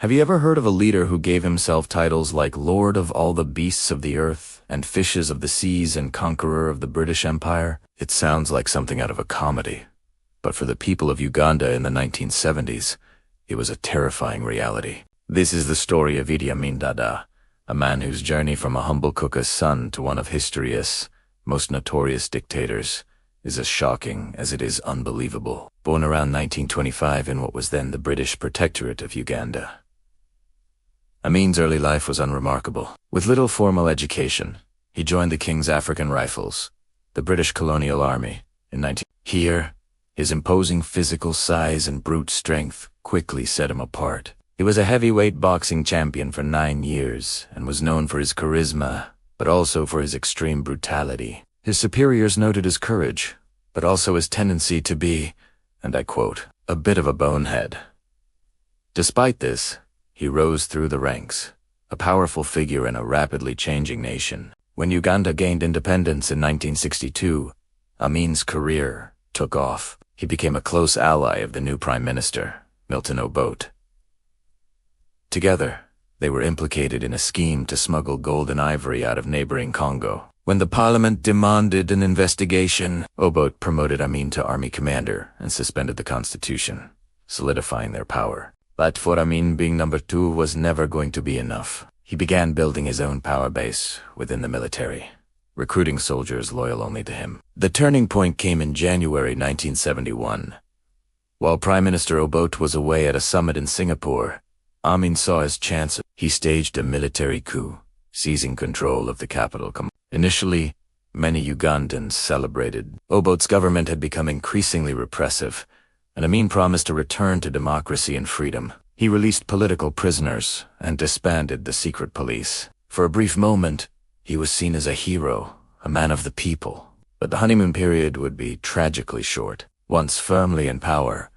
Have you ever heard of a leader who gave himself titles like Lord of all the beasts of the earth and fishes of the seas and conqueror of the British Empire? It sounds like something out of a comedy. But for the people of Uganda in the 1970s, it was a terrifying reality. This is the story of Idi Amin Dada, a man whose journey from a humble cooker's son to one of history's most notorious dictators is as shocking as it is unbelievable. Born around 1925 in what was then the British Protectorate of Uganda, Amin's early life was unremarkable. With little formal education, he joined the King's African Rifles, the British colonial army, in 19... Here, his imposing physical size and brute strength quickly set him apart. He was a heavyweight boxing champion for 9 years and was known for his charisma, but also for his extreme brutality. His superiors noted his courage, but also his tendency to be, and I quote, a bit of a bonehead. Despite this, he rose through the ranks, a powerful figure in a rapidly changing nation. When Uganda gained independence in 1962, Amin's career took off. He became a close ally of the new Prime Minister, Milton Obote. Together, they were implicated in a scheme to smuggle gold and ivory out of neighboring Congo. When the parliament demanded an investigation, Obote promoted Amin to army commander and suspended the constitution, solidifying their power. But for Amin, being number 2 was never going to be enough. He began building his own power base within the military, recruiting soldiers loyal only to him. The turning point came in January 1971. While Prime Minister Obote was away at a summit in Singapore, Amin saw his chance. He staged a military coup, seizing control of the capital. Initially, many Ugandans celebrated. Obote's government had become increasingly repressive, and Amin promised a return to democracy and freedom. He released political prisoners and disbanded the secret police. For a brief moment, he was seen as a hero, a man of the people. But the honeymoon period would be tragically short. Once firmly in power,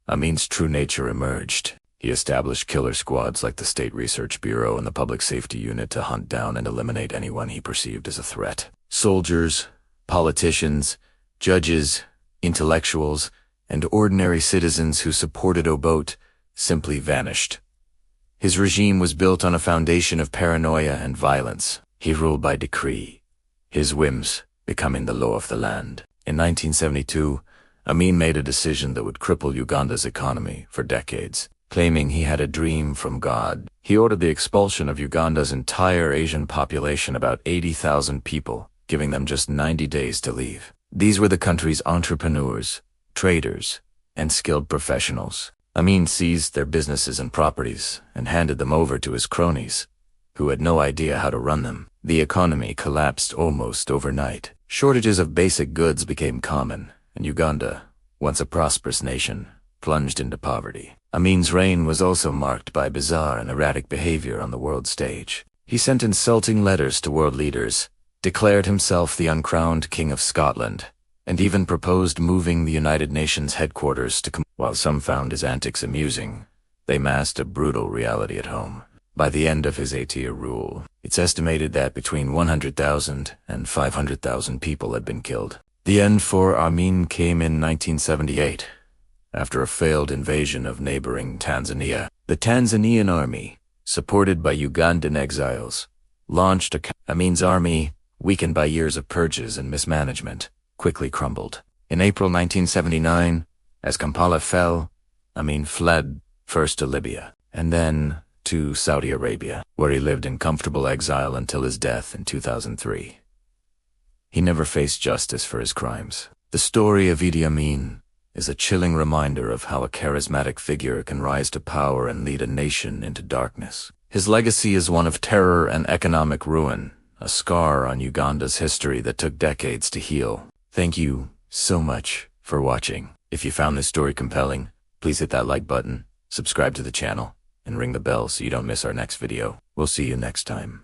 Amin's true nature emerged. He established killer squads like the State Research Bureau and the Public Safety Unit to hunt down and eliminate anyone he perceived as a threat. Soldiers, politicians, judges, intellectuals, and ordinary citizens who supported Obote simply vanished. His regime was built on a foundation of paranoia and violence. He ruled by decree, his whims becoming the law of the land. In 1972, Amin made a decision that would cripple Uganda's economy for decades. Claiming he had a dream from God, he ordered the expulsion of Uganda's entire Asian population, about 80,000 people, giving them just 90 days to leave. These were the country's entrepreneurs, traders, and skilled professionals. Amin seized their businesses and properties and handed them over to his cronies, who had no idea how to run them. The economy collapsed almost overnight. Shortages of basic goods became common, and Uganda, once a prosperous nation, plunged into poverty. Amin's reign was also marked by bizarre and erratic behavior on the world stage. He sent insulting letters to world leaders, declared himself the uncrowned King of Scotland, and even proposed moving the United Nations headquarters to While some found his antics amusing, they masked a brutal reality at home. By the end of his 8-year rule, it's estimated that between 100,000 and 500,000 people had been killed. The end for Amin came in 1978, after a failed invasion of neighboring Tanzania. The Tanzanian army, supported by Ugandan exiles, launched Amin's army, weakened by years of purges and mismanagement, quickly crumbled. In April 1979, as Kampala fell, Amin fled first to Libya, and then to Saudi Arabia, where he lived in comfortable exile until his death in 2003. He never faced justice for his crimes. The story of Idi Amin is a chilling reminder of how a charismatic figure can rise to power and lead a nation into darkness. His legacy is one of terror and economic ruin, a scar on Uganda's history that took decades to heal. Thank you so much for watching. If you found this story compelling, please hit that like button, subscribe to the channel, and ring the bell so you don't miss our next video. We'll see you next time.